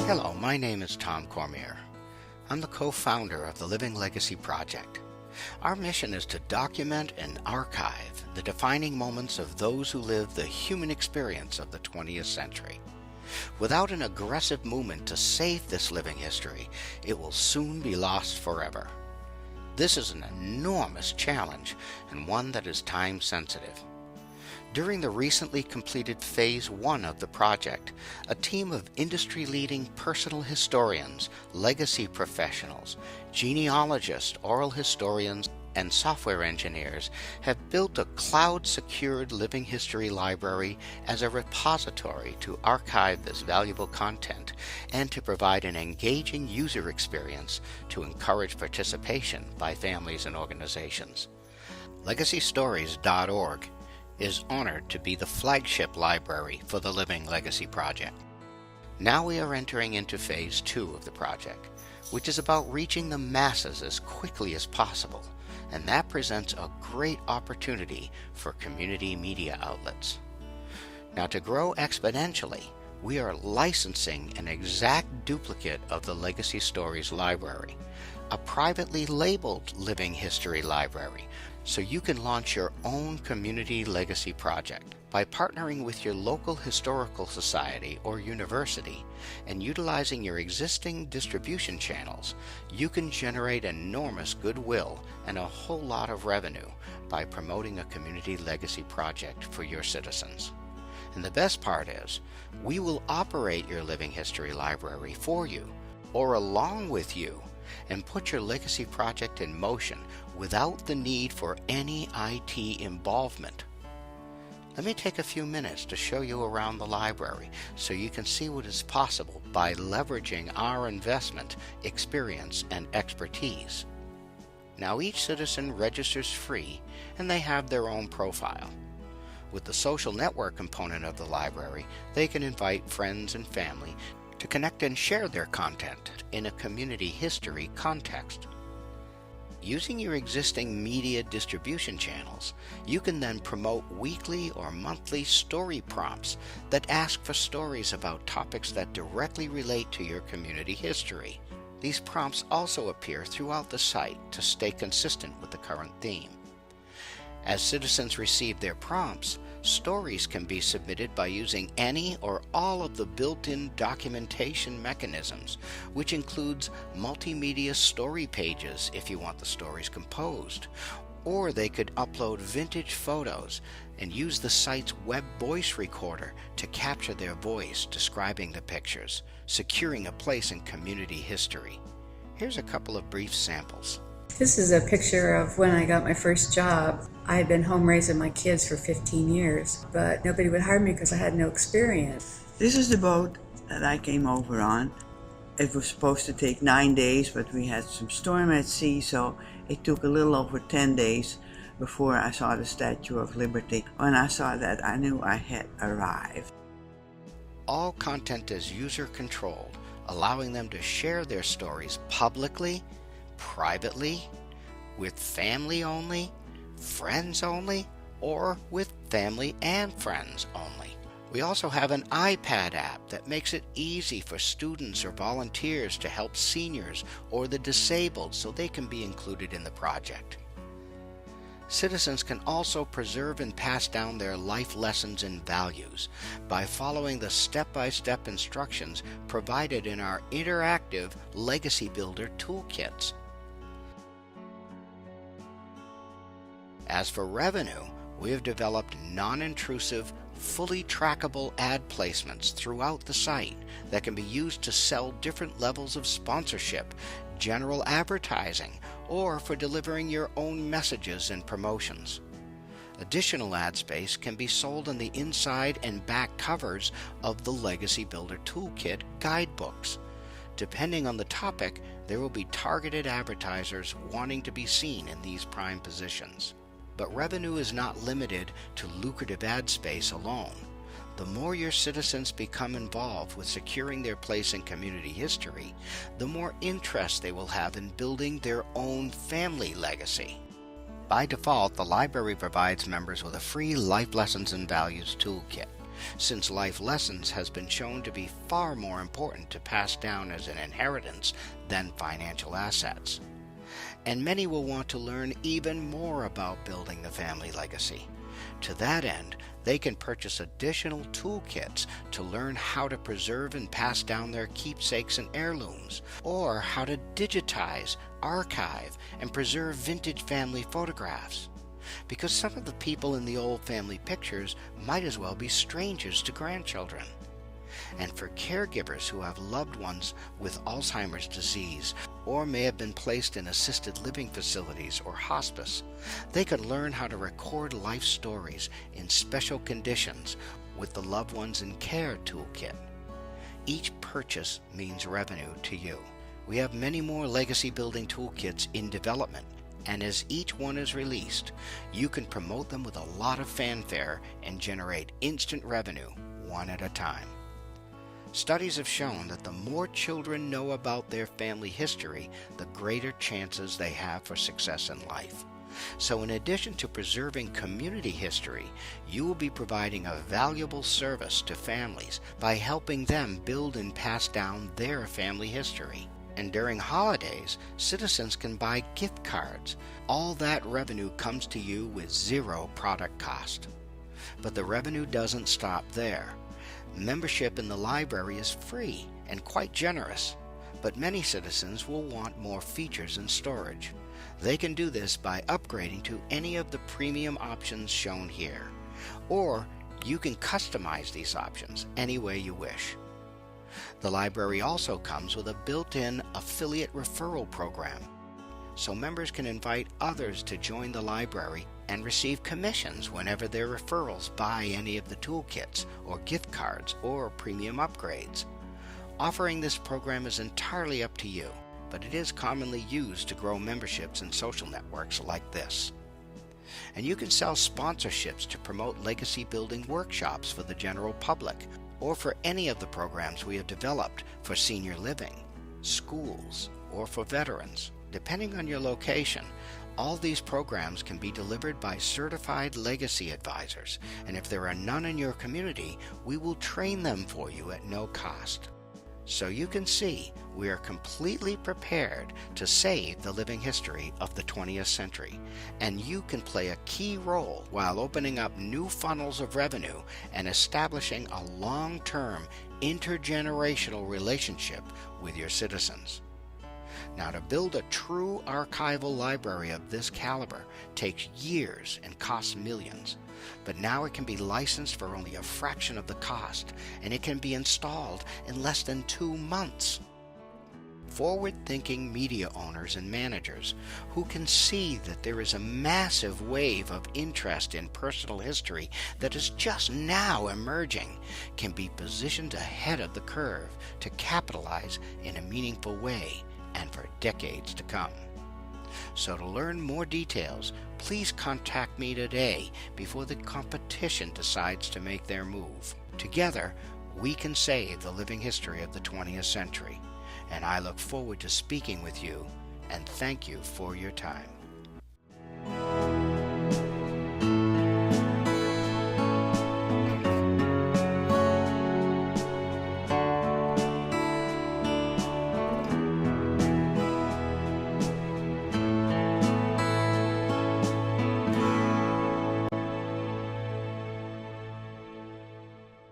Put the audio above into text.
Hello, my name is Tom Cormier. I'm the co-founder of the Living Legacy Project. Our mission is to document and archive the defining moments of those who lived the human experience of the 20th century. Without an aggressive movement to save this living history, it will soon be lost forever. This is an enormous challenge and one that is time sensitive. During the recently completed Phase 1 of the project, a team of industry-leading personal historians, legacy professionals, genealogists, oral historians, and software engineers have built a cloud-secured living history library as a repository to archive this valuable content and to provide an engaging user experience to encourage participation by families and organizations. LegacyStories.org is honored to be the flagship library for the Living Legacy Project. Now we are entering into Phase 2 of the project, which is about reaching the masses as quickly as possible, and that presents a great opportunity for community media outlets. Now, to grow exponentially, we are licensing an exact duplicate of the Legacy Stories library, a privately labeled living history library, so you can launch your own community legacy project by partnering with your local historical society or university and utilizing your existing distribution channels. You can generate enormous goodwill and a whole lot of revenue by promoting a community legacy project for your citizens. And the best part is, we will operate your living history library for you or along with you and put your legacy project in motion without the need for any IT involvement. Let me take a few minutes to show you around the library so you can see what is possible by leveraging our investment, experience, and expertise. Now, each citizen registers free and they have their own profile. With the social network component of the library, they can invite friends and family to connect and share their content in a community history context. Using your existing media distribution channels, you can then promote weekly or monthly story prompts that ask for stories about topics that directly relate to your community history. These prompts also appear throughout the site to stay consistent with the current theme. As citizens receive their prompts, stories can be submitted by using any or all of the built-in documentation mechanisms, which includes multimedia story pages if you want the stories composed, or they could upload vintage photos and use the site's web voice recorder to capture their voice describing the pictures, securing a place in community history. Here's a couple of brief samples. This is a picture of when I got my first job. I had been home raising my kids for 15 years, but nobody would hire me because I had no experience. This is the boat that I came over on. It was supposed to take 9 days, but we had some storm at sea, so it took a little over 10 days before I saw the Statue of Liberty. When I saw that, I knew I had arrived. All content is user-controlled, allowing them to share their stories publicly, privately, with family only, friends only, or with family and friends only. We also have an iPad app that makes it easy for students or volunteers to help seniors or the disabled so they can be included in the project. Citizens can also preserve and pass down their life lessons and values by following the step-by-step instructions provided in our interactive Legacy Builder toolkits. As for revenue, we have developed non-intrusive, fully trackable ad placements throughout the site that can be used to sell different levels of sponsorship, general advertising, or for delivering your own messages and promotions. Additional ad space can be sold on the inside and back covers of the Legacy Builder Toolkit guidebooks. Depending on the topic, there will be targeted advertisers wanting to be seen in these prime positions. But revenue is not limited to lucrative ad space alone. The more your citizens become involved with securing their place in community history, the more interest they will have in building their own family legacy. By default, the library provides members with a free Life Lessons and Values toolkit, since life lessons has been shown to be far more important to pass down as an inheritance than financial assets. And many will want to learn even more about building the family legacy. To that end, they can purchase additional toolkits to learn how to preserve and pass down their keepsakes and heirlooms, or how to digitize, archive, and preserve vintage family photographs. Because some of the people in the old family pictures might as well be strangers to grandchildren. And for caregivers who have loved ones with Alzheimer's disease or may have been placed in assisted living facilities or hospice, they could learn how to record life stories in special conditions with the Loved Ones in Care toolkit. Each purchase means revenue to you. We have many more legacy building toolkits in development, and as each one is released, you can promote them with a lot of fanfare and generate instant revenue one at a time. Studies have shown that the more children know about their family history, the greater chances they have for success in life. So in addition to preserving community history, you will be providing a valuable service to families by helping them build and pass down their family history. And during holidays, citizens can buy gift cards. All that revenue comes to you with zero product cost. But the revenue doesn't stop there. Membership in the library is free and quite generous, but many citizens will want more features and storage. They can do this by upgrading to any of the premium options shown here, or you can customize these options any way you wish. The library also comes with a built-in affiliate referral program, so members can invite others to join the library and receive commissions whenever their referrals buy any of the toolkits or gift cards or premium upgrades. Offering this program is entirely up to you, but it is commonly used to grow memberships in social networks like this. And you can sell sponsorships to promote legacy building workshops for the general public, or for any of the programs we have developed for senior living, schools, or for veterans. Depending on your location, all these programs can be delivered by certified legacy advisors, and if there are none in your community, we will train them for you at no cost. So you can see we are completely prepared to save the living history of the 20th century, and you can play a key role while opening up new funnels of revenue and establishing a long-term intergenerational relationship with your citizens. Now, to build a true archival library of this caliber takes years and costs millions, but now it can be licensed for only a fraction of the cost, and it can be installed in less than 2 months. Forward-thinking media owners and managers who can see that there is a massive wave of interest in personal history that is just now emerging can be positioned ahead of the curve to capitalize in a meaningful way and for decades to come. So to learn more details, please contact me today before the competition decides to make their move. Together, we can save the living history of the 20th century, and I look forward to speaking with you, and thank you for your time.